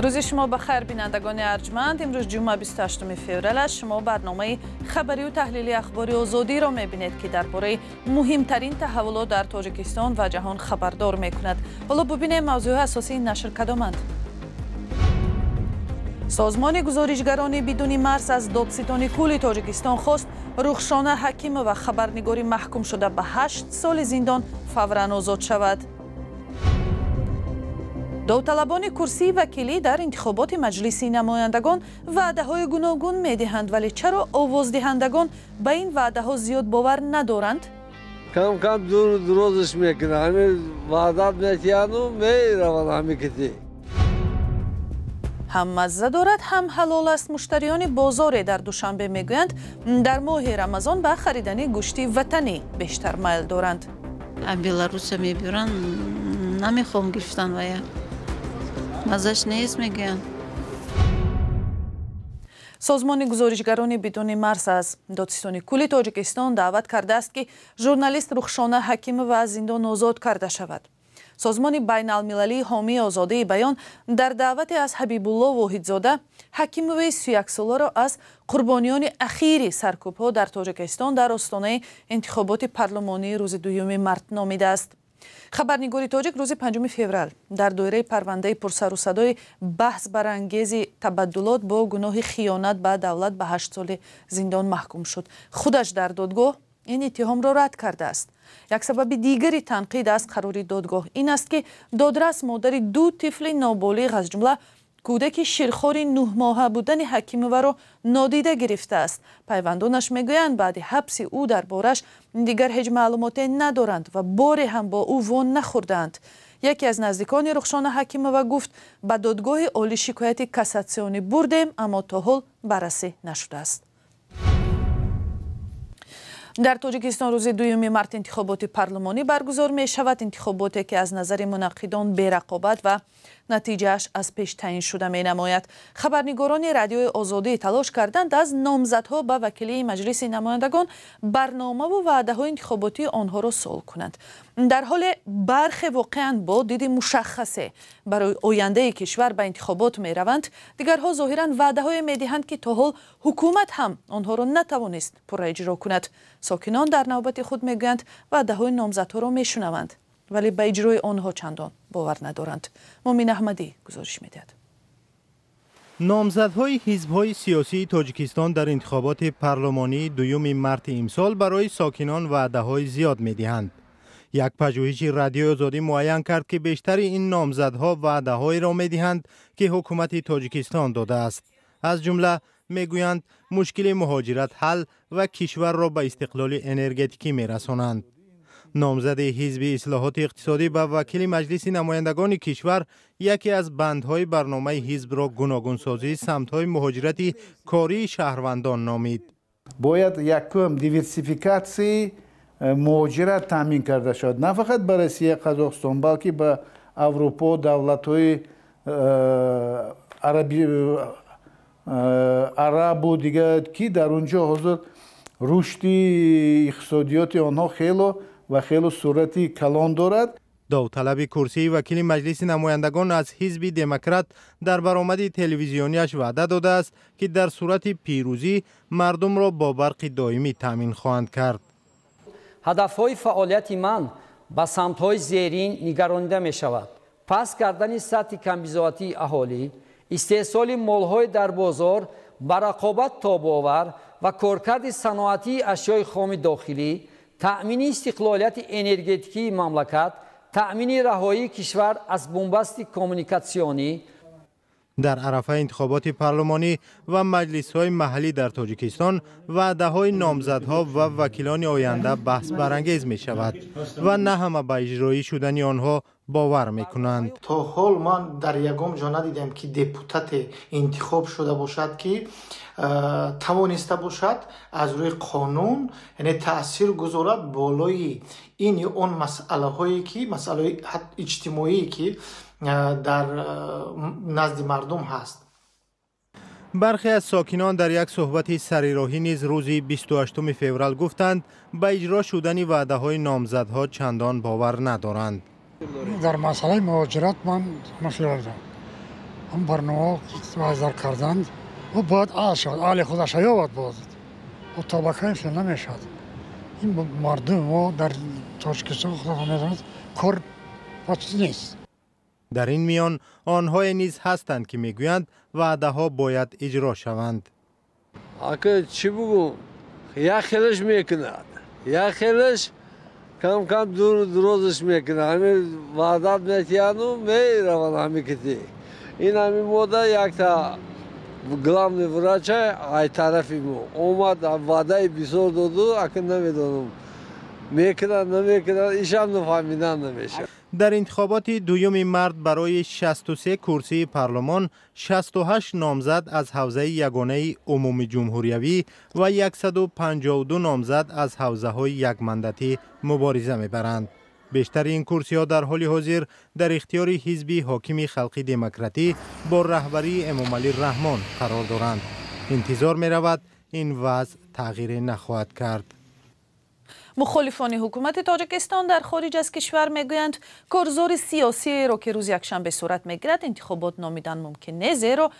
روز شما بخیر بینندگان ارجمند. امروز جمعه 28 فوریه است. شما برنامه خبری و تحلیلی اخبار آزادی را می‌بینید که درباره مهمترین تحولات در تاجیکستان و جهان خبردار می‌کند. حالا ببینیم موضوع اساسی این نشر کدامند. سازمان گزارشگران بدون مرز از دادستان کل تاجیکستان خواست رخشانه حکیم و خبرنگاری محکوم شده به 8 سال زندان فوراً آزاد شود. داوطلبان کرسی وکیلی در انتخابات مجلس نمایندگان وعده‌های گوناگون می‌دهند، ولی چرا آوازدهندگان به این وعده‌ها زیاد باور ندارند؟ کم کم درستش میکنه، همین وعدات میکنن و میروند همین کتی. هم مزه دارد هم حلال است. مشتریان بازار در دوشنبه میگویند در ماه رمضان به خریدن گوشت وطنی بیشتر میل دارند. بلاروس میبرن نمیخوام گرفتن و یا مزش نیست میگن. سازمان گزارشگران بدون مرز از دادستان کل تاجیکستان دعوت کرده است که ژورنالیست رخشانه حکیم و از زندان آزاد کرده شود. سازمان بین المللی حامی آزادی بیان در دعوت از حبیب الله واحدزاده حکیم وی 31 ساله را از قربانیان اخیر سرکوب‌ها در تاجیکستان در آستانه انتخابات پارلمانی روز 2 مارس نامیده است. خبرنگاری تاجیک روز 5 فوریه در دایره پرونده پرسر و صدای بحث برانگیز تبدلات با گناه خیانت به دولت به 8 سال زندان محکوم شد. خودش در دادگاه این اتهام را رد کرده است. یک سبب دیگری تنقید از قرار دادگاه این است که دادرس مادر 2 طفل نابالغ از جمله کودک شیرخوار 9 ماهه بودن حکیم او را نادیده گرفته است. پیوندانش میگویند بعد حبس او دربارش دیگر هیچ معلوماتی ندارند و باری هم با او وان نخوردند. یکی از نزدیکان رخشانه حکیم و گفت به دادگاه عالی شکایت کاساسیونی بردیم اما تا حال بررسی نشده است. در تاجیکستان روز 2 مارس انتخابات پارلمانی برگزار می شود. انتخاباتی که از نظر منعقدان بی‌رقابت و نتیجهش از پیش تعیین شده می نماید. خبرنگاران رادیوی آزادی تلاش کردند از نامزدها به وکیلی مجلس نمایندگان برنامه و وعده‌های انتخاباتی آنها را سوال کنند. در حال برخی واقعاً با دید مشخصه برای آینده کشور به انتخابات می روند، دیگرها ظاهراً وعده‌های می دهند که تا حال حکومت هم آنها را نتوانست پورا اجرا کند. ساکنان در نوبت خود میگویند وعده‌های نامزدها را میشنوند ولی به اجرای آنها چندان باور ندارند. مومن احمدی گزارش میدهد. نامزدهای حزب‌های سیاسی تاجیکستان در انتخابات پارلمانی 2 مارس امسال برای ساکنان وعده‌های زیاد میدهند. یک پژوهش رادیوی آزادی معین کرد که بیشتر این نامزدها وعده‌هایی را میدهند که حکومت تاجیکستان داده است. از جمله میگویند مشکل مهاجرت حل و کشور را به استقلال انرژتیکی میرسانند. نامزد حزب اصلاحات اقتصادی به وکیل مجلس نمایندگان کشور یکی از بندهای برنامه حزب را گوناگونسازی سمت‌های مهاجرت کاری شهروندان نامید. باید یکم دیورسیفیکاسی مهاجرت تامین کرده شد، نه فقط به روسیه قزاقستان بلکه به اروپا، دولت‌های عرب و دیگه که در اونجا حاضر رشد اقتصادیات آنها خیلی صورتی کلان دارد. داوطلب کرسی وکیل مجلس نمایندگان از حزب دموکرات در برآمد تلویزیونیش وعده داده است که در صورت پیروزی مردم را با برق دائمی تامین خواهند کرد. هدفهای فعالیت من به سمت‌های زیرین نگرانیده می شود. پس کردن سطح کمبزاعتی اهالی، استحصال مال‌های در بازار، به رقابت تاب‌آور و کارکرد صنعتی اشیای خام داخلی، تأمین استقلالیت انرژتیکی مملکت، تأمین رهایی کشور از بنبست کمیونیکاسیونی. در عرفه انتخابات پارلمانی و مجلس‌های محلی در تاجیکستان وعده‌های نامزدها و وکیلان آینده بحث برانگیز می شود و نه همه به اجرایی شدن آنها باور میکنند. تا حال من در یگام جا ندیدم که دپوتات انتخاب شده باشد که توانسته باشد از روی قانون یعنی تأثیر گذارد بالای این اون مسئله هایی که مسئله اجتماعی که در نزد مردم هست. برخی از ساکنان در یک صحبت سریراهی نیز روز 28 فوریه گفتند به اجرا شدن وعده‌های نامزدها چندان باور ندارند. در مسئله مهاجرت من مشکل دارم. اون برنامه وضع کردند و باید آل شد آل خودش یابد بازد و طبقه فعلا نمیشد این مردم ما در تاجیکستان خدا میداند کار پاچیز نیست. در این میان آنهای نیز هستند که میگویند وعده ها باید اجرا شوند. آکه چی بگم؟ یا خیلیش میکند یا خیلیش کم کم درستش میکنه همین وعدت میتیانو میروند همین کتی این همین موده یک تا главный врач ай طرفی مو اومد وعده بسیار دادو اکنون نمیدونم میکنن نمیکنن ایشم نفهمیدن نمیشه. در انتخابات دوم مارس برای 63 کرسی پارلمان 68 نامزد از حوزه یگانه عمومی جمهوریوی و 152 نامزد از حوزه های یک مانداتی مبارزه میبرند. بیشتر این کرسی ها در حال حاضر در اختیار حزب حاکم خلقی دموکراتی با رهبری امامعلی رحمان قرار دارند. انتظار می رود این وضع تغییر نخواهد کرد. مخالفان حکومت تاجیکستان در خارج از کشور میگویند کارزار سیاسی را که روز یکشنبه صورت میگیرد انتخابات نامیدن ممکن نیست، زیرا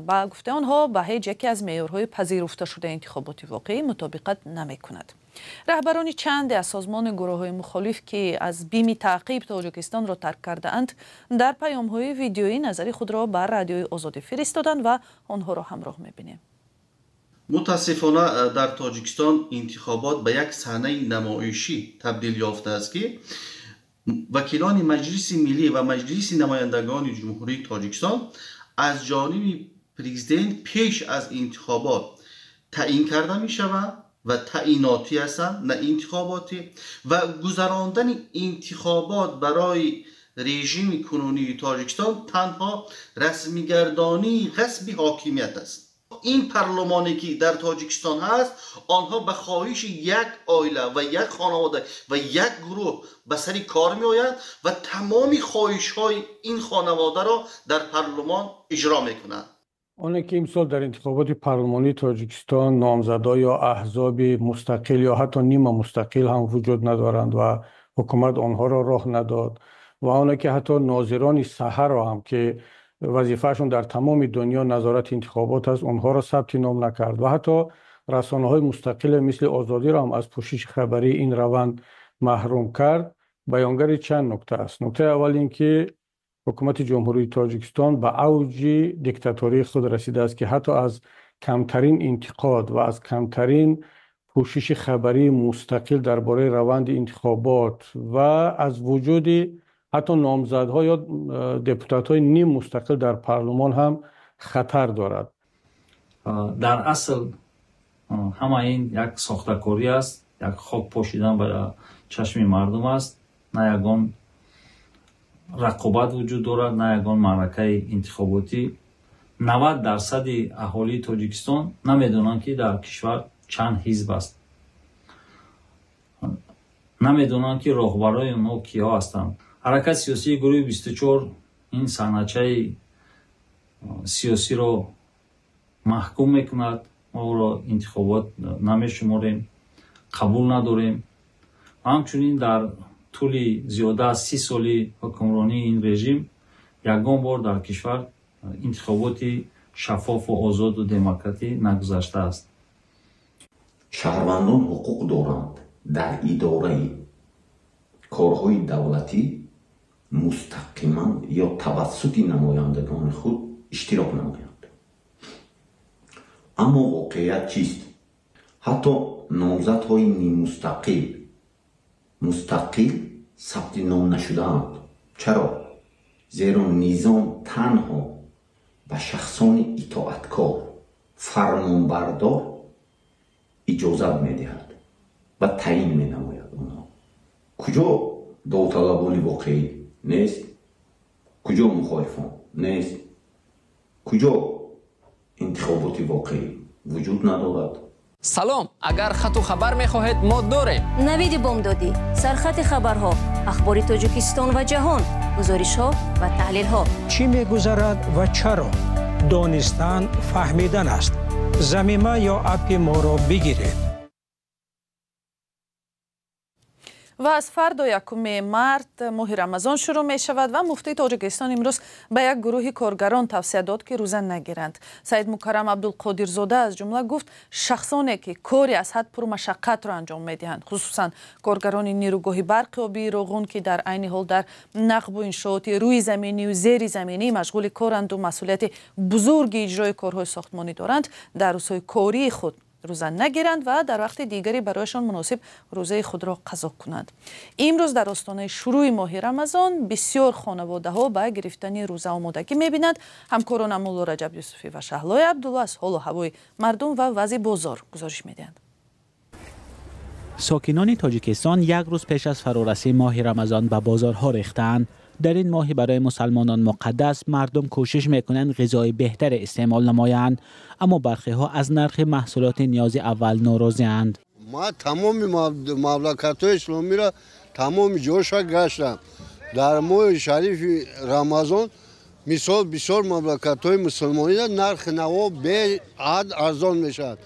با گفته آنها به هیچ یکی از معیارهای پذیرفته شده انتخابات واقعی مطابقت نمیکند. رهبران چند از سازمان گروه‌های مخالف که از بیم تعقیب تاجیکستان را ترک کرده اند در پیام‌های ویدیویی نظر خود را بر رادیوی آزادی فرستادند و آنها را همراه می‌بینیم. متاسفانه در تاجیکستان انتخابات به یک صحنه نمایشی تبدیل یافته است که وکیلان مجلس ملی و مجلس نمایندگان جمهوری تاجیکستان از جانب پرزیدنت پیش از انتخابات تعیین کرده می شود و تعییناتی هستند نه انتخاباتی و گذراندن انتخابات برای رژیم کنونی تاجیکستان تنها رسمیگردانی غصب حاکمیت است. این پارلمانی که در تاجیکستان هست آنها به خواهش یک عائله و یک خانواده و یک گروه به سر کار می آیند و تمامی خواهش های این خانواده را در پارلمان اجرا می کنند. آنه که امسال در انتخابات پارلمانی تاجیکستان نامزدها یا احزاب مستقل یا حتی نیمه مستقل هم وجود ندارند و حکومت آنها را راه نداد و آنه که حتی ناظران صحه را هم که وظیفهشون در تمام دنیا نظارت انتخابات است اونها را ثبت نام نکرد و حتی رسانه‌های مستقل مثل آزادی را هم از پوشش خبری این روند محروم کرد. بیانگر چند نکته است. نکته اول این که حکومت جمهوری تاجیکستان به اوج دیکتاتوری خود رسیده است که حتی از کمترین انتقاد و از کمترین پوشش خبری مستقل درباره روند انتخابات و از وجود حتی نامزدها یا دپوتات‌های نیم مستقل در پارلمان هم خطر دارد. در اصل همه این یک ساخته‌کاری است، یک خاک پاشیدن برای چشم مردم است، نه یگان رقابت وجود دارد، نه یگان معرکه انتخاباتی. 90% اهالی تاجیکستان نمیدونند که در کشور چند حزب است، نمیدونند که راهبرای اونها کیا هستند. حرکت سیاسی گروه 24 این صحنه‌چه سیاسی را محکوم میکند. ما را انتخابات نمیشماریم، قبول نداریم. همچنین در طول زیاده از 30 سالی حکمرانی این رژیم یگان بار در کشور انتخاباتی شفاف و آزاد و دموکراتی نگذشته است. شهروندان حقوق دارند در اداره کارهای دولتی مستقیما یا توسط نمایندگان خود اشتراک نمایند. اما واقعیت چیست؟ حتی نامزدهای نیم مستقل ثبت نام نشده‌اند. چرا؟ زیرا نظام تنها به شخصان اطاعتکار فرمانبردار اجازت می‌دهد و تعیین می‌نماید. آنها کجا داوطلبان واقعی نیست؟ کجا مخالفان نیست؟ کجا انتخابات واقعی وجود ندارد؟ سلام، اگر خط و خبر می‌خواهید ما داریم. نوید بامدادی، سرخط خبرها، اخبار تاجیکستان و جهان، گزارش‌ها و تحلیل‌ها. چی می‌گذرد و چرا؟ دانستن فهمیدن است. زمینه یا اپ ما را بگیرید. و از فردا 1 مارت ماه رمضان شروع می شود و مفتی تاجیکستان امروز به یک گروه کارگران توصیه داد که روزه نگیرند. سید مکرم عبدالقادرزاده از جمله گفت شخصانی که کاری از حد پر مشقت را انجام می دهند، خصوصا کارگران نیروگاه برق آبی روغن که در عین حال در نقب و انشاءات روی زمینی و زیر زمینی مشغول کارند و مسئولیت بزرگ اجرای کارهای ساختمانی دارند، در روزهای کاری خود روزه نگیرند و در وقت دیگری برایشان مناسب روزه خود را قضا کنند. امروز در آستانه شروع ماه رمضان بسیار خانواده ها به گرفتن روزه آمادگی می‌بینند. همکاران مولا رجب یوسفی و شهلای عبدالله از حال و هوای مردم و وضع بازار گزارش می‌دهند. ساکنان تاجیکستان یک روز پیش از فرارسی ماه رمضان به بازارها ریختند. در این ماه برای مسلمانان مقدس مردم کوشش میکنند غذای بهتر استعمال نمایند، اما برخی ها از نرخ محصولات نیاز اول ناراضی‌اند. ما تمام مملکت‌های اسلامی را تمام جاش گشتم. در ماه شریف رمضان مثال بسیار مملکت‌های مسلمانی را نرخ نوا به حد ارزان میشد.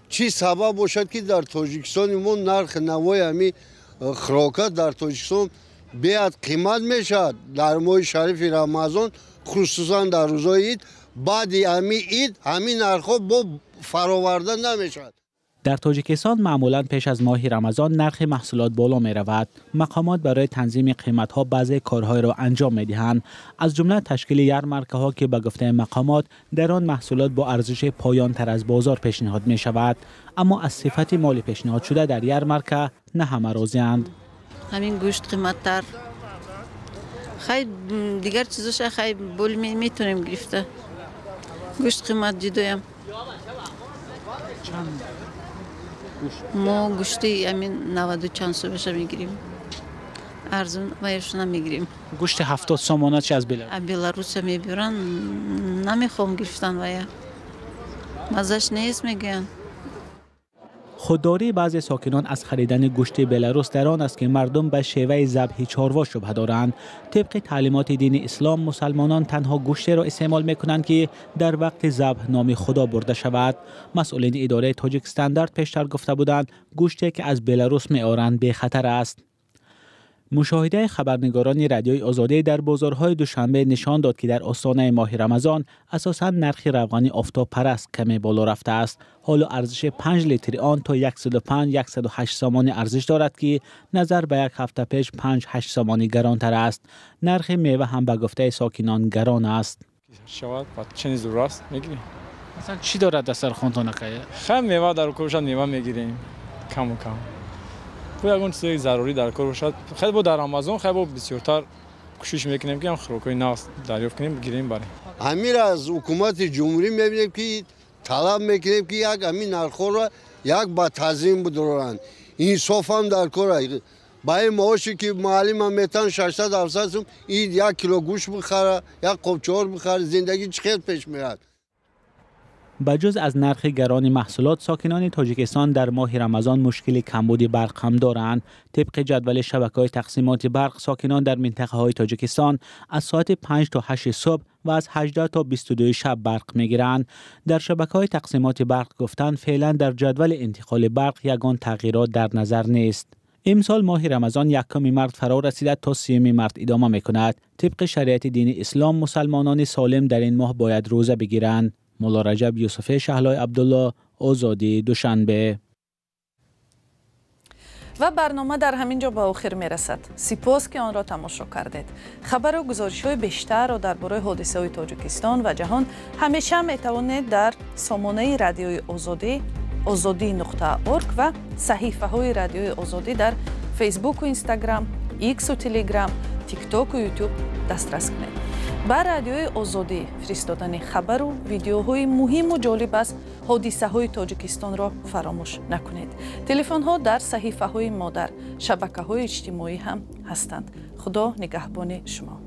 چی سبب باشد که در تاجیکستان ما نرخ نوای همی خوراکات در تاجیکستان بیاد قیمت میشد؟ در ماه شریف رمضان خصوصا در روزهای عید بعد عید همین نرخ‌ها با فراورده نمیشد. در تاجیکستان معمولا پیش از ماه رمضان نرخ محصولات بالا می رود. مقامات برای تنظیم قیمت ها بعضی کارهای را انجام می دهند، از جمله تشکیل یرمرکه ها که به گفته مقامات در آن محصولات با ارزش پایان تر از بازار پیشنهاد می شود، اما از صفت مال پیشنهاد شده در یرمرکه نه همه راضی‌اند. همین گوشت قیمت‌تر، خیلی دیگر چیزاش خیلی بول میتونیم گرفته. گوشت قیمت جدویم. ما گوشتی همین 90 چند صبحش میگیریم، ارزون وایش نمیگیریم. گوشت 70 سومانه چه از بلاروس میبرن، نمیخوام گرفتن ویا، مزش نیست میگن. خودداری بعضی ساکنان از خریدن گوشت بلاروس در آن است که مردم به شیوه ذبح چاروا شبهه دارند. طبق تعلیمات دین اسلام مسلمانان تنها گوشت را استعمال میکنند که در وقت ذبح نام خدا برده شود. مسئولین اداره تاجیک استاندارد پیشتر گفته بودند گوشتی که از بلاروس میآورند به خطر است. مشاهده خبرنگاران رادیوی آزادی در بازارهای دوشنبه نشان داد که در آستانه ماه رمضان اساساً نرخ روغن آفتاب پرست کمی بالا رفته است. حالا ارزش 5 لیتر آن تا 105-108 سامان ارزش دارد که نظر به یک هفته پیش 5-8 سامانی گرانتر است. نرخ میوه هم به گفته ساکنان گران است. شود چنین ضرورت میگیریم. مثلا چی دارد دسترخوانتان نکایه؟ خیلی میوه در کارش میوه میگیریم کم و کم. اون چیزی ضروری در کار باشد. خیلی با در رمضان خیلی بسیارتر کوشش میکنیم که هم خوراکای ناس دریافت کنیم بگیریم برای. همین از حکومت جمهوری میبینیم که طلب میکنیم که یک همین نرخ را یک با تنظیم بدارند. انصاف هم در کار. برای معاشی که معلم میتن 600-700 این 1 کیلو گوشت بخره، یک قبچار بخره، زندگی چقدر پیش میاد. بجز از نرخ گران محصولات، ساکنان تاجیکستان در ماه رمضان مشکل کمبود برق هم دارند. طبق جدول شبکه‌های تقسیمات برق، ساکنان در منطقه‌های تاجیکستان از ساعت 5 تا 8 صبح و از 18 تا 22 شب برق می‌گیرند. در شبکه‌های تقسیمات برق گفتند فعلا در جدول انتقال برق یگان تغییرات در نظر نیست. امسال ماه رمضان 1 مارت فرا رسیده تا 30 مارت ادامه می‌کند. طبق شریعت دین اسلام مسلمانان سالم در این ماه باید روزه بگیرند. مولا رجب یوسفی، شهلای عبدالله، آزادی، دوشنبه. و برنامه در همین جا به آخر می رسد. سپاس که آن را تماشا کردید. خبر و گزارش های بیشتر را درباره حادثه های تاجیکستان و جهان همیشه می توانید در سامانه رادیوی آزادی azadi.org و صحیفه های رادیوی آزادی در فیسبوک و اینستاگرام، ایکس و تلگرام، تیک تاک و یوتیوب دسترس کنید. بر رادیوی آزادی فرستادن خبر و ویدیوهای مهم و جالب از حادثه های تاجیکستان را فراموش نکنید. تلفن ها در صحیفه های ما در شبکه های اجتماعی هم هستند. خدا نگهبان شما.